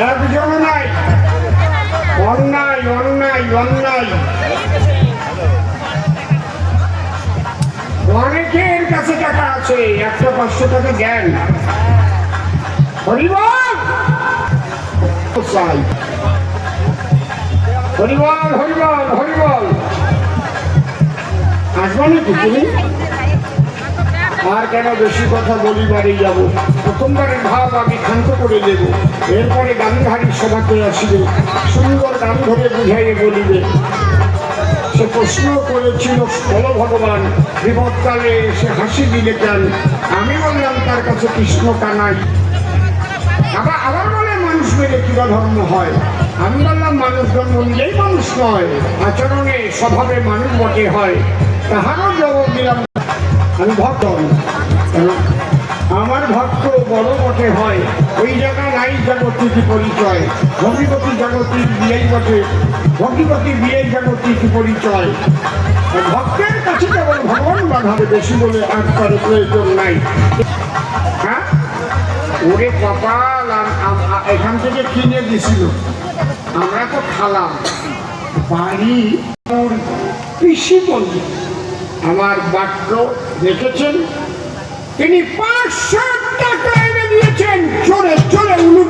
একজন নাই, অন্যায় অন্যায় অন্যায়। অনেকের কাছে টাকা আছে, 100-500 টাকা জ্ঞান। হরিবল চাই, হরিবল হরিবল হরিবল। আসবো নাকি তুমি? আর কেন বেশি কথা বলি, বাড়ি যাবো। প্রথমবারের ভাব আমি ক্ষান্ত করে দেব, এরপরে গান্ধীহারির সভাতে আসিবে, সুন্দর গান ধরে বুঝাইয়ে বলিবে। সে প্রশ্ন করেছিল, বলো ভগবান বিপদকালে সে হাসি দিলে কেন? আমি বললাম তার কাছে কৃষ্ণ কানাই। আবার বলে মানুষ মেরে কিবা ধর্ম হয়। আমি বললাম মানুষ জন্ম নিলেই মানুষ নয়, আচরণে স্বভাবে মানুষ বটে হয়। তাহারও জবাব দিলাম আমি ভক্ত, আমার ভক্ত বড় বটে হয়। ওই জায়গা নাই জাগতিক পরিচয়, ভগীপতি জাগতিক বিয়েই বটে, ভগীপতি বিয়েই জাগতিক পরিচয়। ভক্তের কাছে কেবল ভগবান বাঁধাবে, বেশি বলে আর তার প্রয়োজন নাই। হ্যাঁ, ওরে কপাল, এখান থেকে কিনে দিছিল, আমরা তো খালাম। বাড়ি পিসি বন্ধু আমার বাক্য দেখেছেন, তিনি 500 টাকা এনে দিয়েছেন। চোরে চোরে